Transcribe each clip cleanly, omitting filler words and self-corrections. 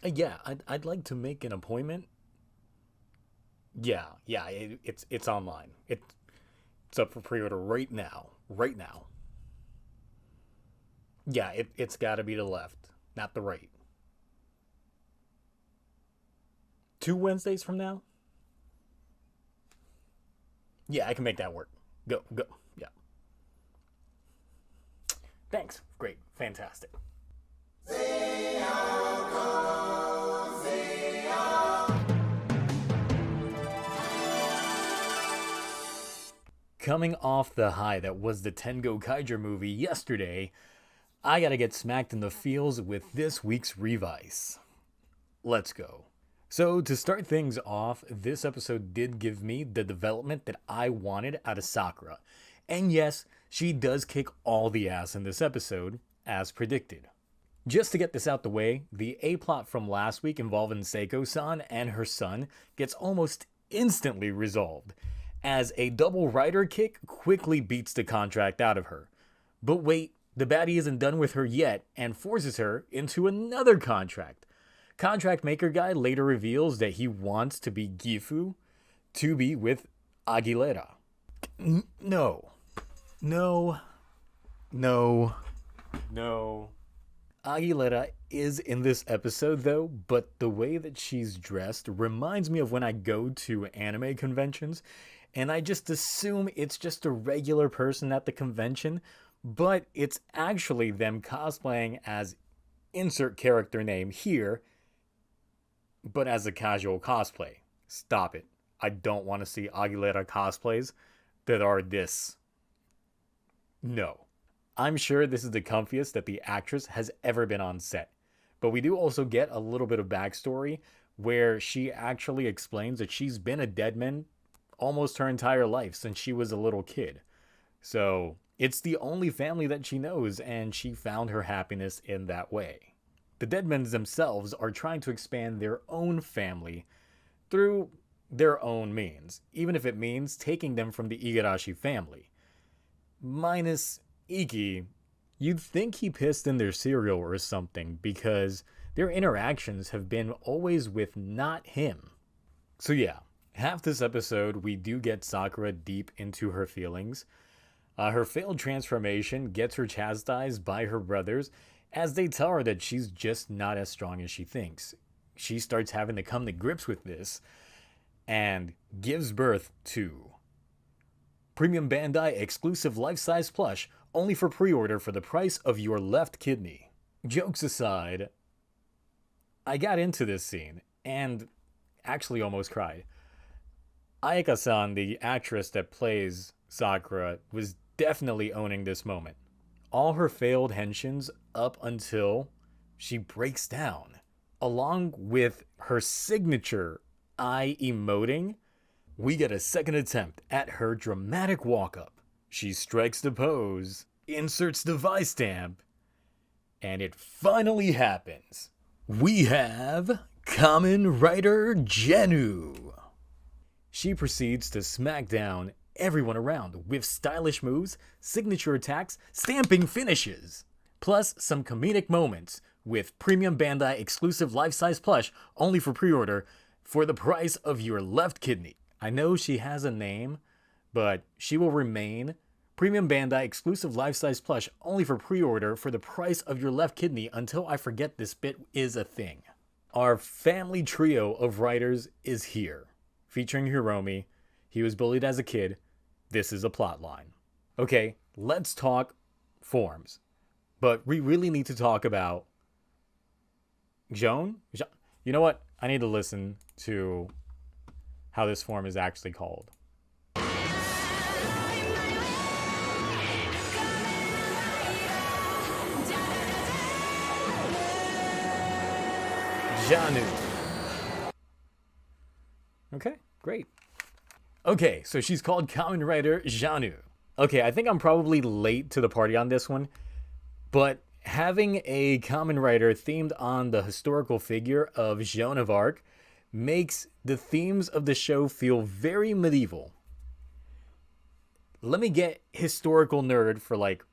Yeah, I'd like to make an appointment. Yeah, it's online. It's up for pre-order right now. Right now. Yeah, it's got to be the left, not the right. 2 Wednesdays from now? Yeah, I can make that work. Go, go. Yeah. Thanks. Great. Fantastic. Coming off the high that was the Tengo Kaiger movie yesterday, I gotta get smacked in the feels with this week's Revice. Let's go. So, to start things off, this episode did give me the development that I wanted out of Sakura. And yes, she does kick all the ass in this episode, as predicted. Just to get this out the way, the A plot from last week involving Seiko san and her son gets almost instantly resolved, as a double rider kick quickly beats the contract out of her. But wait, the baddie isn't done with her yet and forces her into another contract. Contract maker guy later reveals that he wants to be Gifu to be with Aguilera. No. No. No. No. Aguilera is in this episode though, but the way that she's dressed reminds me of when I go to anime conventions and I just assume it's just a regular person at the convention, but it's actually them cosplaying as insert character name here, but as a casual cosplay. Stop it. I don't want to see Aguilera cosplays that are this. No. I'm sure this is the comfiest that the actress has ever been on set. But we do also get a little bit of backstory where she actually explains that she's been a deadman almost her entire life since she was a little kid. So it's the only family that she knows, and she found her happiness in that way. The Deadmans themselves are trying to expand their own family through their own means, even if it means taking them from the Igarashi family. Minus Iki, you'd think he pissed in their cereal or something because their interactions have been always with not him. So yeah, half this episode we do get Sakura deep into her feelings. Her failed transformation gets her chastised by her brothers as they tell her that she's just not as strong as she thinks. She starts having to come to grips with this and gives birth to Premium Bandai exclusive life-size plush only for pre-order for the price of your left kidney. Jokes aside, I got into this scene and actually almost cried. Ayaka-san, the actress that plays Sakura, was definitely owning this moment. All her failed henshins up until she breaks down, along with her signature eye emoting. We get a second attempt at her dramatic walk-up. She strikes the pose, inserts the Vice stamp, and it finally happens. We have Kamen Rider Jeanne. She proceeds to smack down everyone around with stylish moves, signature attacks, stamping finishes, plus some comedic moments with Premium Bandai exclusive life-size plush only for pre-order for the price of your left kidney. I know she has a name, but she will remain Premium Bandai exclusive life-size plush only for pre-order for the price of your left kidney until I forget this bit is a thing. Our family trio of writers is here, featuring Hiromi. He was bullied as a kid. This is a plot line. Okay, let's talk forms. But we really need to talk about Jeanne? You know what? I need to listen to how this form is actually called. Jeanne. Okay, great. Okay, so she's called Kamen Rider Jeanne. Okay, I think I'm probably late to the party on this one, but having a Kamen Rider themed on the historical figure of Joan of Arc makes the themes of the show feel very medieval. Let me get historical nerd for like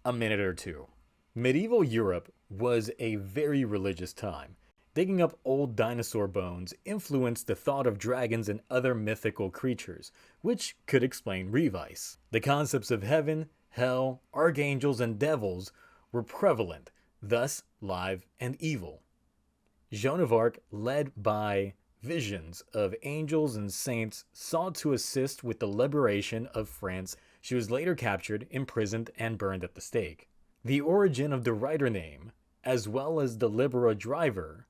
a minute or two. Medieval Europe was a very religious time. Digging up old dinosaur bones influenced the thought of dragons and other mythical creatures, which could explain Revice. The concepts of heaven, hell, archangels, and devils were prevalent, thus live and evil. Joan of Arc, led by visions of angels and saints, sought to assist with the liberation of France. She was later captured, imprisoned, and burned at the stake. The origin of the writer name, as well as the Libera driver,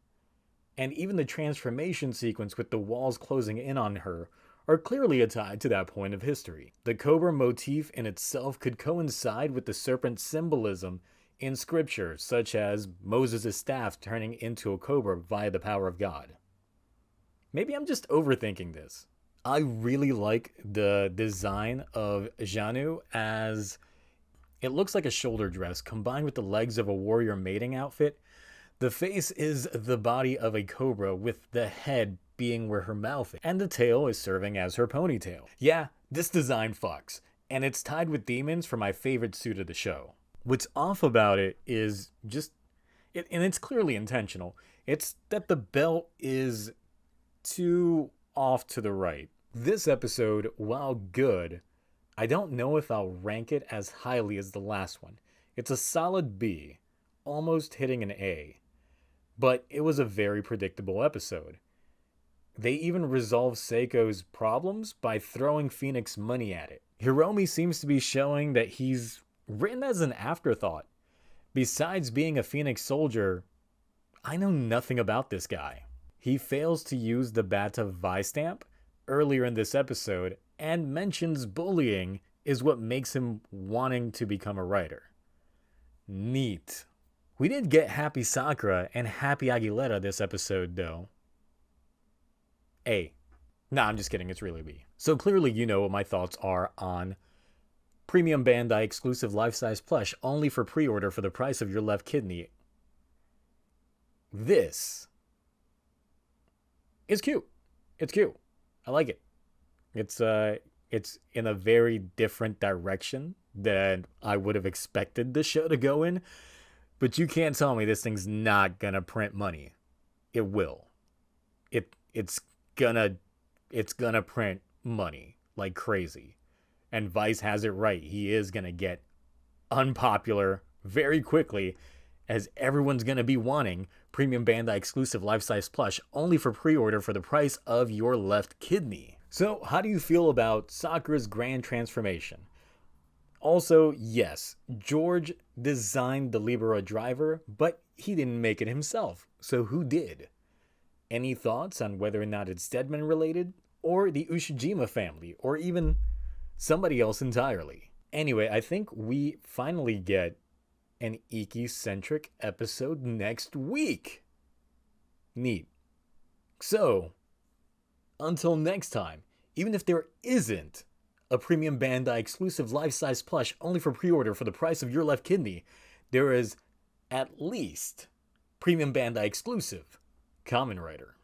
and even the transformation sequence with the walls closing in on her, are clearly tied to that point of history. The cobra motif in itself could coincide with the serpent symbolism in scripture, such as Moses' staff turning into a cobra via the power of God. Maybe I'm just overthinking this. I really like the design of Jeanne, as it looks like a shoulder dress combined with the legs of a warrior mating outfit. The face is the body of a cobra, with the head being where her mouth is, and the tail is serving as her ponytail. Yeah, this design fucks, and it's tied with demons for my favorite suit of the show. What's off about it is just, and it's clearly intentional, it's that the belt is too off to the right. This episode, while good, I don't know if I'll rank it as highly as the last one. It's a solid B, almost hitting an A. But it was a very predictable episode. They even resolved Seiko's problems by throwing Phoenix money at it. Hiromi seems to be showing that he's written as an afterthought. Besides being a Phoenix soldier, I know nothing about this guy. He fails to use the Bata Vi stamp earlier in this episode and mentions bullying is what makes him wanting to become a writer. Neat. We did get Happy Sakura and Happy Aguilera this episode, though. A. Nah, I'm just kidding. It's really B. So clearly you know what my thoughts are on Premium Bandai exclusive life-size plush only for pre-order for the price of your left kidney. This is cute. It's cute. I like it. It's in a very different direction than I would have expected the show to go in. But you can't tell me this thing's not gonna print money. It will. It's gonna print money like crazy. And Vice has it right. He is gonna get unpopular very quickly, as everyone's gonna be wanting Premium Bandai exclusive life-size plush only for pre-order for the price of your left kidney. So how do you feel about Sakura's grand transformation? Also, yes, George designed the Libera driver, but he didn't make it himself. So who did? Any thoughts on whether or not it's Deadman related, or the Ushijima family, or even somebody else entirely? Anyway, I think we finally get an Iki-centric episode next week. Neat. So, until next time, even if there isn't a Premium Bandai exclusive life-size plush only for pre-order for the price of your left kidney, there is at least Premium Bandai exclusive Kamen Rider.